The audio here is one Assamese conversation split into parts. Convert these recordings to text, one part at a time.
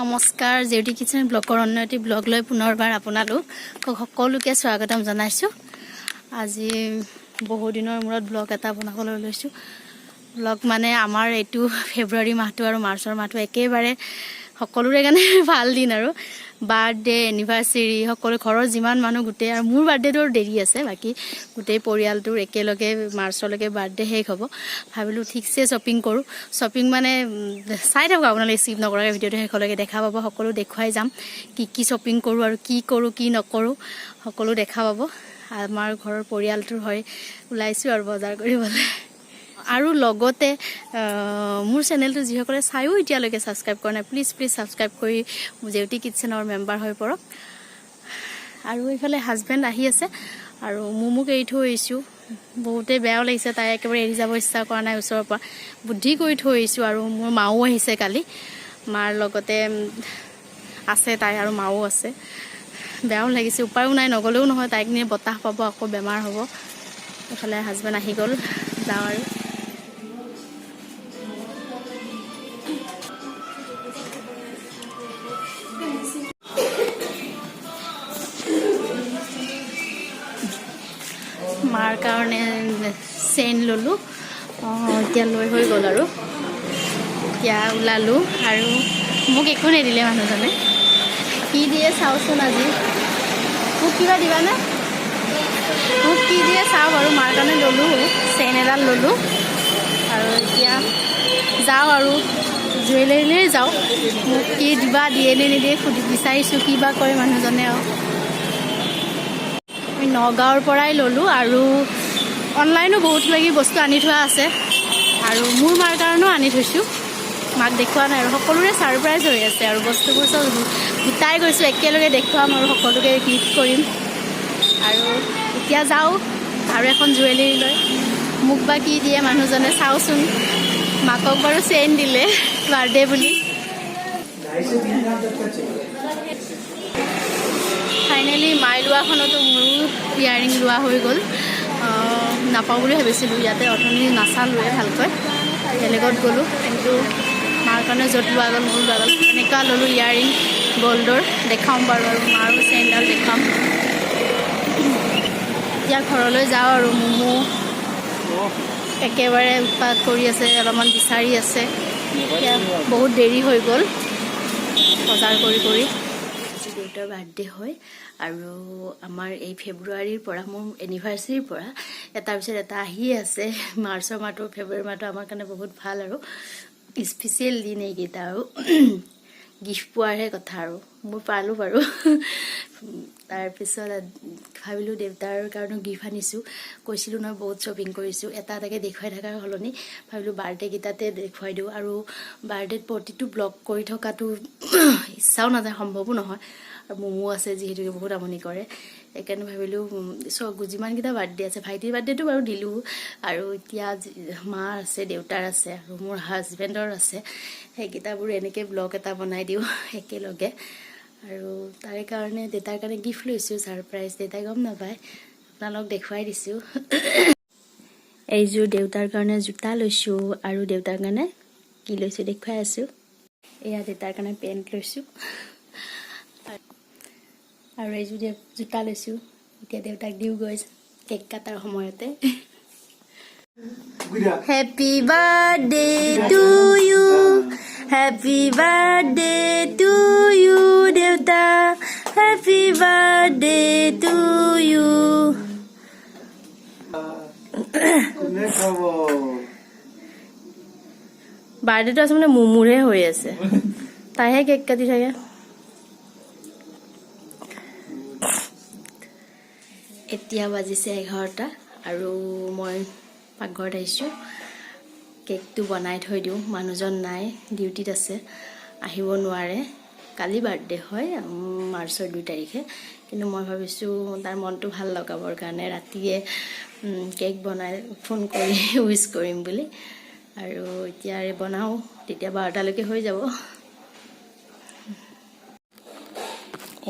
নমস্কাৰ জেউটি কিচেন ব্লগৰ অন্য এটি ব্লগ লৈ পুনৰবাৰ আপোনালোক সকলোকে স্বাগতম জনাইছোঁ। আজি বহু দিনৰ মূৰত ব্লগ এটা বনাবলৈ লৈছোঁ। ব্লগ মানে আমাৰ এইটো ফেব্ৰুৱাৰী মাহটো আৰু মাৰ্চৰ মাহটো একেবাৰে সকলোৰে কাৰণে ভাল দিন আৰু বাৰ্থডে এনিভাৰ্চাৰী সকলো ঘৰৰ যিমান মানুহ গোটেই আৰু মোৰ বাৰ্থডেটোৰ দেৰি আছে, বাকী গোটেই পৰিয়ালটোৰ একেলগে মাৰ্চলৈকে বাৰ্থডে শেষ হ'ব। ভাবিলোঁ ঠিকছে শ্বপিং কৰোঁ। শ্বপিং মানে চাই থাকক আপোনালোকে, স্কিপ নকৰাকৈ ভিডিঅ'টো শেষলৈকে দেখা পাব। সকলো দেখুৱাই যাম কি শ্বপিং কৰোঁ আৰু কি কৰোঁ কি নকৰোঁ সকলো দেখা পাব। আমাৰ ঘৰৰ পৰিয়ালটোৰ হৈ ওলাইছোঁ আৰু বজাৰ কৰিবলৈ। আৰু লগতে মোৰ চেনেলটো যিসকলে চায়ো এতিয়ালৈকে ছাবস্ক্ৰাইব কৰা নাই, প্লিজ ছাবস্ক্ৰাইব কৰি জেউটি কিটচেনৰ মেম্বাৰ হৈ পৰক। আৰু এইফালে হাজবেণ্ড আহি আছে আৰু মোক এৰি থৈ আহিছোঁ। বহুতেই বেয়াও লাগিছে, তাই একেবাৰে এৰি যাব ইচ্ছা কৰা নাই ওচৰৰ পৰা, বুদ্ধি কৰি থৈ আহিছোঁ। আৰু মোৰ মাও আহিছে কালি, মাৰ লগতে আছে তাই আৰু মাও আছে। বেয়াও লাগিছে, উপায়ো নাই, নগ'লেও নহয়, তাইক নিয়ে বতাহ পাব, আকৌ বেমাৰ হ'ব। এইফালে হাজবেণ্ড আহি গ'ল, যাওঁ আৰু। মাৰ কাৰণে চেইন ল'লোঁ, এতিয়া লৈ হৈ গ'ল আৰু এতিয়া ওলালোঁ। আৰু মোক একো নিদিলে মানুহজনে, কি দিয়ে চাওঁচোন আজি। মোক কিবা দিবানে? মোক কি দিয়ে চাওঁ বাৰু। মাৰ কাৰণে ল'লোঁ, চেইন এডাল ল'লোঁ। আৰু এতিয়া যাওঁ আৰু জুৱেলাৰীলৈ যাওঁ। মোক কি দিবা দিয়ে নে নিদিয়ে বিচাৰিছোঁ, কি বা কৰে মানুহজনে। আৰু আমি নগাঁৱৰ পৰাই ল'লোঁ আৰু অনলাইনো বহুত কিবা বস্তু আনি থোৱা আছে আৰু মোৰ মাৰ কাৰণেও আনি থৈছোঁ। মাক দেখুওৱা নাই আৰু সকলোৰে ছাৰপ্ৰাইজ হৈ আছে আৰু বস্তুবোৰ চব গোটাই গৈছোঁ, একেলগে দেখুৱাম আৰু সকলোকে গিফ্ট কৰিম। আৰু এতিয়া যাওঁ আৰু এখন জুৱেলাৰী লৈ, মোক বা কি দিয়ে মানুহজনে চাওঁচোন। মাকক বাৰু চেইন দিলে বাৰ্থডে বুলি। ফাইনেলি মাই লোৱাখনতো মোৰো ইয়াৰিং লোৱা হৈ গ'ল। নাপাওঁ বুলি ভাবিছিলোঁ, ইয়াতে অথনি নাচালোৱে ভালকৈ, বেলেগত গ'লোঁ। কিন্তু মাৰ কাৰণে য'ত লোৱা গ'ল মোৰ লোৱা গ'ল। এনেকুৱা ল'লোঁ ইয়াৰিং গ'ল্ডৰ, দেখাম বাৰু আৰু মাৰো চেইনডাল দেখাম। এতিয়া ঘৰলৈ যাওঁ আৰু মমো একেবাৰে উৎপাত কৰি আছে, অলপমান বিচাৰি আছে। এতিয়া বহুত দেৰি হৈ গ'ল বজাৰ কৰি। দেউতাৰ বাৰ্থডে হয় আৰু আমাৰ এই ফেব্ৰুৱাৰীৰ পৰা, মোৰ এনিভাৰ্চাৰীৰ পৰা এটাৰ পিছত এটা আহিয়ে আছে। মাৰ্চৰ মাহটো ফেব্ৰুৱাৰী মাহটো আমাৰ কাৰণে বহুত ভাল আৰু স্পেচিয়েল দিন এইকেইটা। আৰু গিফ্ট পোৱাৰহে কথা আৰু মোৰ পালোঁ বাৰু। তাৰপিছত ভাবিলোঁ দেউতাৰ কাৰণেও গিফ্ট আনিছোঁ। কৈছিলোঁ নহয় বহুত শ্বপিং কৰিছোঁ, এটা এটাকৈ দেখুৱাই থকাৰ সলনি ভাবিলোঁ বাৰ্থডেকেইটাতে দেখুৱাই দিওঁ। আৰু বাৰ্থডেত প্ৰতিটো ব্লগ কৰি থকাটো ইচ্ছাও নাযায়, সম্ভৱো নহয়। আৰু মমো আছে যিহেতুকে বহুত আমনি কৰে, সেইকাৰণে ভাবিলোঁ যিমানকেইটা বাৰ্থডে আছে, ভাইটিৰ বাৰ্থডেটো বাৰু দিলোঁ। আৰু এতিয়া মাৰ আছে, দেউতাৰ আছে আৰু মোৰ হাজবেণ্ডৰ আছে, সেইকেইটাবোৰ এনেকৈ ব্লগ এটা বনাই দিওঁ একেলগে। আৰু তাৰে কাৰণে দেউতাৰ কাৰণে গিফ্ট লৈছোঁ, ছাৰপ্ৰাইজ, দেউতাই গম নাপায়, আপোনালোকক দেখুৱাই দিছোঁ। এইযোৰ দেউতাৰ কাৰণে জোতা লৈছোঁ আৰু দেউতাৰ কাৰণে কি লৈছোঁ দেখুৱাই আছোঁ। এয়া দেউতাৰ কাৰণে পেণ্ট লৈছোঁ আৰু এইযোৰ জোতা লৈছোঁ। এতিয়া দেউতাক দিওঁগৈ কেক কাটাৰ সময়তে। Happy birthday to you, happy birthday to you দেউতা, হেপী বাৰ্থডে টু ইউ। বাৰ্থডেটো আচলতে মোৰহে হৈ আছে, তাইহে কেক কাটি থাকে। এতিয়া বাজিছে 11টা আৰু মই পাকঘৰত আহিছোঁ। কেকটো বনাই থৈ দিওঁ, মানুহজন নাই, ডিউটিত আছে, আহিব নোৱাৰে। কালি বাৰ্থডে হয়, মাৰ্চৰ 2 তাৰিখে, কিন্তু মই ভাবিছোঁ তাৰ মনটো ভাল লগাবৰ কাৰণে ৰাতিয়ে কেক বনাই ফোন কৰি উইচ কৰিম বুলি। আৰু এতিয়া বনাওঁ, তেতিয়া 12টালৈকে হৈ যাব।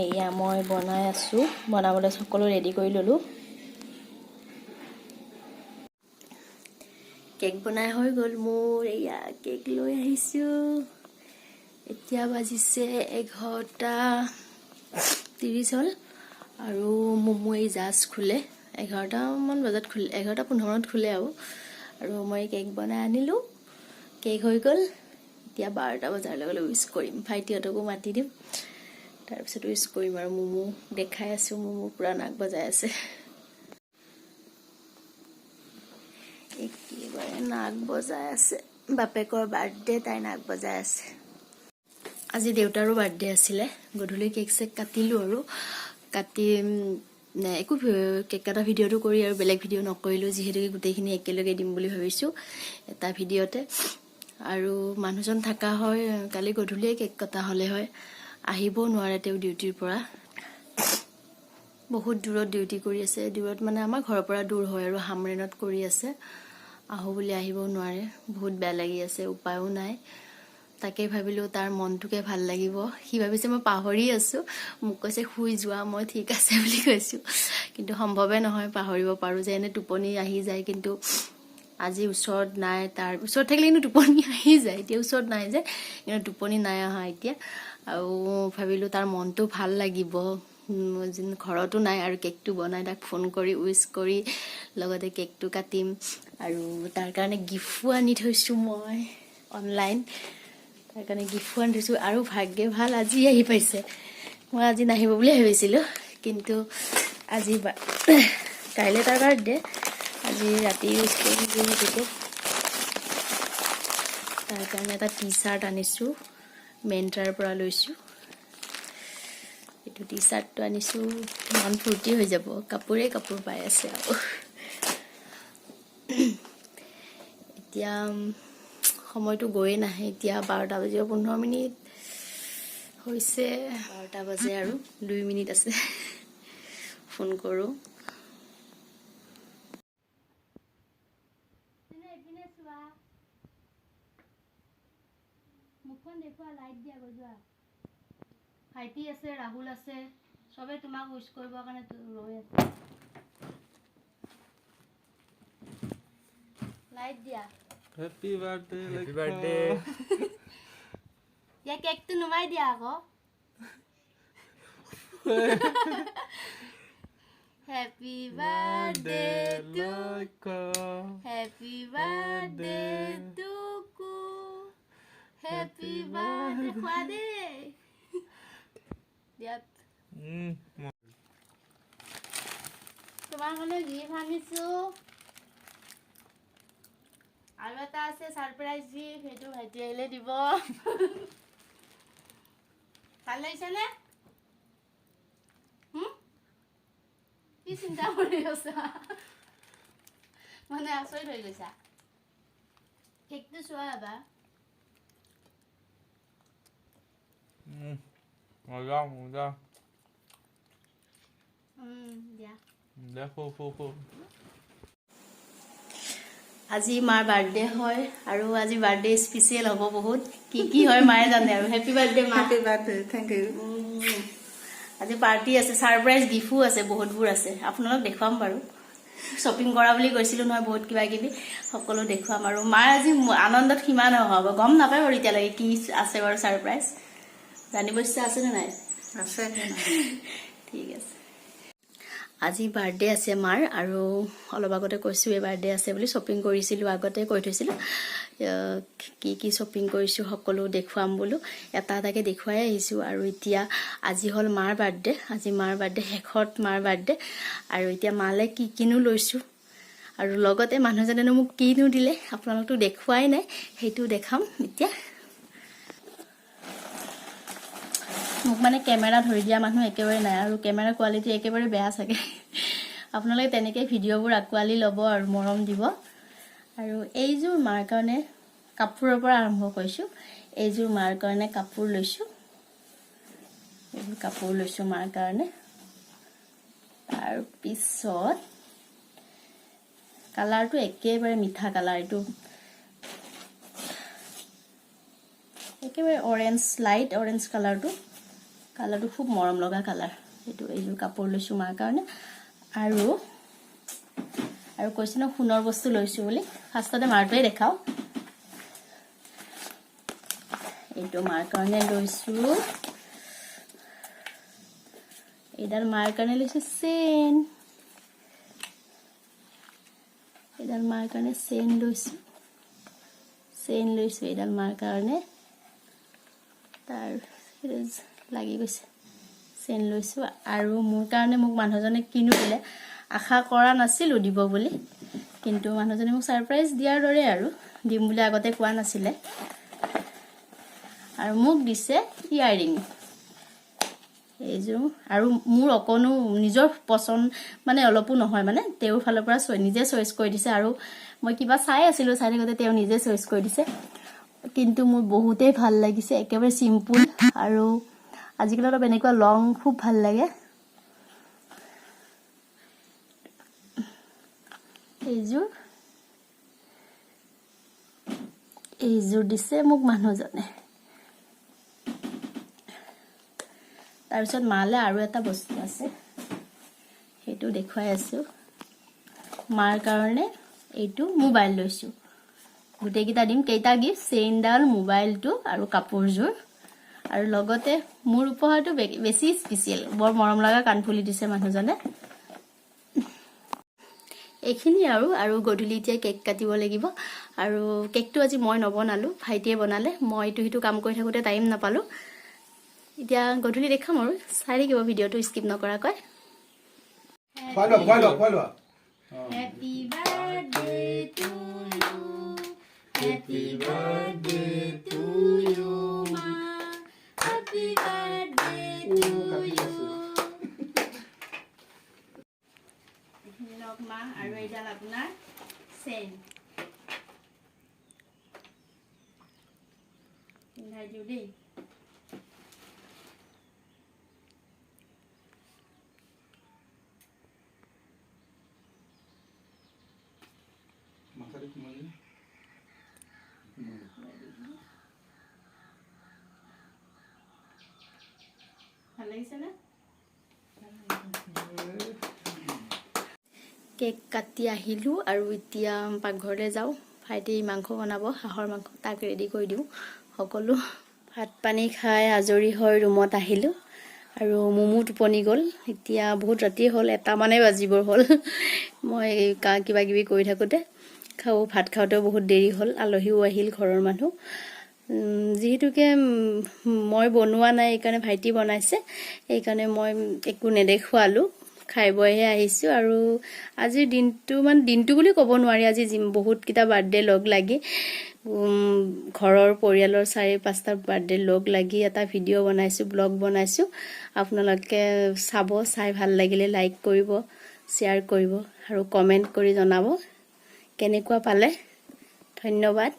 এয়া মই বনাই আছোঁ, বনাবলৈ সকলো ৰেডি কৰি ল'লোঁ। কেক বনাই হৈ গ'ল মোৰ। এয়া কেক লৈ আহিছোঁ, এতিয়া বাজিছে 11:30 হ'ল আৰু মমো এই জাষ্ট খুলে 11টামান বজাত খুলে 11:15 খুলে আৰু মই কেক বনাই আনিলোঁ কেক হৈ গ'ল এতিয়া 12টা বজাৰ লগে উইচ কৰিম ভাইটিহঁতকো মাতি দিম তাৰপিছত উইচ কৰিম আৰু মমো দেখাই আছোঁ মমো পুৰা নাক বজাই আছে একেবাৰে নাক বজাই আছে বাপেকৰ বাৰ্থডে তাই নাক বজাই আছে আজি দেউতাৰো বাৰ্থডে আছিলে গধূলি কেক চেক কাটিলোঁ আৰু কাটি একো কেক কাটা ভিডিঅ'টো কৰি আৰু বেলেগ ভিডিঅ' নকৰিলোঁ যিহেতুকে গোটেইখিনি একেলগে দিম বুলি ভাবিছোঁ এটা ভিডিঅ'তে আৰু মানুহজন থকা হয় কালি গধূলিয়ে কেক কটা হ'লে হয় আহিবও নোৱাৰে তেওঁ ডিউটিৰ পৰা বহুত দূৰত ডিউটি কৰি আছে দূৰত মানে আমাৰ ঘৰৰ পৰা দূৰ হয় আৰু হামৰেনত কৰি আছে আহো বুলি আহিবও নোৱাৰে বহুত বেয়া লাগি আছে উপায়ও নাই তাকে ভাবিলোঁ তাৰ মনটোকে ভাল লাগিব সি ভাবিছে মই পাহৰি আছোঁ মোক কৈছে শুই যোৱা মই ঠিক আছে বুলি কৈছোঁ কিন্তু সম্ভৱে নহয় পাহৰিব পাৰোঁ যে এনে টোপনি আহি যায় কিন্তু আজি ওচৰত নাই তাৰ ওচৰত থাকিলে কিন্তু টোপনি আহি যায় এতিয়া ওচৰত নাই যে কিন্তু টোপনি নাই অহা এতিয়া আৰু ভাবিলোঁ তাৰ মনটো ভাল লাগিব ঘৰতো নাই আৰু কেকটো বনাই তাক ফোন কৰি উইচ কৰি লগতে কেকটো কাটিম আৰু তাৰ কাৰণে গিফ্টো আনি থৈছোঁ মই অনলাইন তাৰ কাৰণে গিফ্টো আনি থৈছোঁ আৰু ভাগ্যে ভাল আজি আহি পাইছে মই আজি নাহিব বুলি ভাবিছিলোঁ কিন্তু আজি কাইলৈ তাৰ বাৰ্থডে আজি ৰাতি ইউজ কৰি যিহেতুকে তাৰ কাৰণে এটা টি চাৰ্ট আনিছোঁ মেণ্ট্ৰাৰ পৰা লৈছোঁ এইটো টি চাৰ্টটো আনিছোঁ মন ফূৰ্তি হৈ যাব কাপোৰ পাই আছে আৰু এতিয়া সময়টো গৈয়ে নাহে এতিয়া 12:15 হৈছে 12টা বাজে আৰু 2 মিনিট আছে ফোন কৰোঁ মুখখন দেখুৱা লাইট দিয়া গজোৱা ভাইটি আছে ৰাহুল আছে সবে তোমাক উইশ কৰিবৰ কাৰণে ৰৈ আছে লাইট দিয়া হ্যাপি বার্থডে হ্যাপি বার্থডে ইয়া কেকটো নুমাই দিয়া আকৌ হ্যাপি বার্থডে লক্ষ্য হ্যাপি বার্থডে টুকু হ্যাপি বার্থডে খোৱা দে দিয়াত তোমাৰ কাৰণে গিফ্ট আনিছোঁ আৰু এটা আছে সাৰপ্ৰাইজ গিফ্ট সেইটো ভাইটি আহিলে দিব ভাল লাগিছেনে কি চিন্তা কৰি আছা মানে আচৰিত হৈ গৈছা কেকটো চোৱা এবাৰ মজা দিয়া দেখো আজি মাৰ বাৰ্থডে হয় আৰু আজি বাৰ্থডে স্পেচিয়েল হ'ব বহুত কি হয় মায়ে জানে আৰু হেপী বাৰ্থডে মা Happy birthday, thank you. আজি পাৰ্টি আছে সাৰপ্ৰাইজ গিফ্টো আছে বহুতবোৰ আছে আপোনালোক দেখুৱাম বাৰু শ্বপিং কৰা বুলি কৈছিলোঁ নহয় বহুত কিবা কিবি সকলো দেখুৱাম আৰু মাৰ আজি আনন্দত সীমা নহ'ব গম নাপায় বাৰু এতিয়ালৈকে কি আছে বাৰু সাৰপ্ৰাইজ জানিব ইচ্ছা আছেনে নাই ঠিক আছে আজি বাৰ্থডে আছে মাৰ আৰু অলপ আগতে কৈছোঁ এই বাৰ্থডে আছে বুলি শ্বপিং কৰিছিলোঁ আগতে কৈ থৈছিলোঁ কি শ্বপিং কৰিছোঁ সকলো দেখুৱাম বোলো এটা এটাকৈ দেখুৱাই আহিছোঁ আৰু এতিয়া আজি হ'ল মাৰ বাৰ্থডে আজি মাৰ বাৰ্থডে শেষত মাৰ বাৰ্থডে আৰু এতিয়া মালে কিনো লৈছোঁ আৰু লগতে মানুহজনেনো মোক কিনো দিলে আপোনালোকতো দেখুৱাই নাই সেইটো দেখাম এতিয়া মোক মানে কেমেৰা ধৰি দিয়া মানুহ একেবাৰে নাই আৰু কেমেৰা কোৱালিটি একেবাৰে বেয়া চাগে আপোনালোকে তেনেকৈ ভিডিঅ'বোৰ আঁকোৱালি ল'ব আৰু মৰম দিব আৰু এইযোৰ মাৰ কাৰণে কাপোৰৰ পৰা আৰম্ভ কৰিছোঁ এইযোৰ মাৰ কাৰণে কাপোৰ লৈছোঁ এইবোৰ কাপোৰ লৈছোঁ মাৰ কাৰণে তাৰপিছত কালাৰটো একেবাৰে মিঠা কালাৰ এইটো একেবাৰে অৰেঞ্জ লাইট অৰেঞ্জ কালাৰটো খুব মৰম লগা কালাৰ এইযোৰ কাপোৰ লৈছোঁ মাৰ কাৰণে আৰু কৈছোঁ ন সোণৰ বস্তু লৈছোঁ বুলি ফাৰ্ষ্টতে মাৰটোৱে দেখাওঁ এইটো মাৰ কাৰণে লৈছোঁ এইডাল মাৰ কাৰণে লৈছোঁ চেন এইডাল মাৰ কাৰণে চেন লৈছোঁ এইডাল মাৰ কাৰণে তাৰ লাগি গৈছে চেন লৈছোঁ আৰু মোৰ কাৰণে মোক মানুহজনে কিনো দিলে আশা কৰা নাছিলোঁ দিব বুলি কিন্তু মানুহজনে মোক সাৰপ্ৰাইজ দিয়াৰ দৰে আৰু দিম বুলি আগতে কোৱা নাছিলে আৰু মোক দিছে ইয়াৰিং এইযোৰ আৰু মোৰ অকনো নিজৰ পছন্দ মানে অলপো নহয় মানে তেওঁৰ ফালৰ পৰা নিজে চইচ কৰি দিছে আৰু মই কিবা চাই আছিলোঁ চাই থাকোঁতে তেওঁ নিজে চইচ কৰি দিছে কিন্তু মোৰ বহুতেই ভাল লাগিছে একেবাৰে সিম্পল আৰু আজিকালি অলপ এনেকুৱা লং খুব ভাল লাগে এইযোৰ দিছে মোক মানুহজনে তাৰপিছত মালে আৰু এটা বস্তু আছে সেইটো দেখুৱাই আছোঁ মাৰ কাৰণে এইটো মোবাইল লৈছোঁ গোটেইকেইটা দিম কেইটা গিফ্ট চেইনডাল মোবাইলটো আৰু কাপোৰযোৰ আৰু লগতে মোৰ উপহাৰটো বেছি স্পেচিয়েল বৰ মৰম লগা কাণফুলি দিছে মানুহজনে এইখিনি আৰু গধূলি এতিয়া কেক কাটিব লাগিব আৰু কেকটো আজি মই নবনালোঁ ভাইটিয়ে বনালে মই ইটো কাম কৰি থাকোঁতে টাইম নাপালোঁ এতিয়া গধূলি দেখাম আৰু চাই থাকিব ভিডিঅ'টো স্কিপ নকৰাকৈ Happy birthday to you Happy birthday to you ma Happy birthday to you লগ মা আৰু এইডাল আপোনাৰ চেন পিন্ধাই দিওঁ দেই ভাল লাগিছে না কেক কাটি আহিলোঁ আৰু এতিয়া পাকঘৰলৈ যাওঁ ভাইটি মাংস বনাব হাঁহৰ মাংস তাক ৰেডি কৰি দিওঁ সকলো ভাত পানী খাই আজৰি হৈ ৰুমত আহিলোঁ আৰু মোমো টোপনি গ'ল এতিয়া বহুত ৰাতি হ'ল 1 মানে বাজিবৰ হ'ল মই কিবা কিবি কৰি থাকোঁতে ভাত খাওঁতেও বহুত দেৰি হ'ল আলহীও আহিল ঘৰৰ মানুহ যিহেতুকে মই বনোৱা নাই এইকাৰণে ভাইটি বনাইছে এইকাৰণে মই একো নেদেখুৱালোঁ খাই বইহে আহিছোঁ আৰু আজিৰ দিনটো বুলি ক'ব নোৱাৰি আজি বহুতকেইটা বাৰ্থডে লগ লাগি ঘৰৰ পৰিয়ালৰ 4-5টা বাৰ্থডে লগ লাগি এটা ভিডিঅ' বনাইছোঁ ব্লগ বনাইছোঁ আপোনালোকে চাই ভাল লাগিলে লাইক কৰিব শ্বেয়াৰ কৰিব আৰু কমেণ্ট কৰি জনাব কেনেকুৱা পালে ধন্যবাদ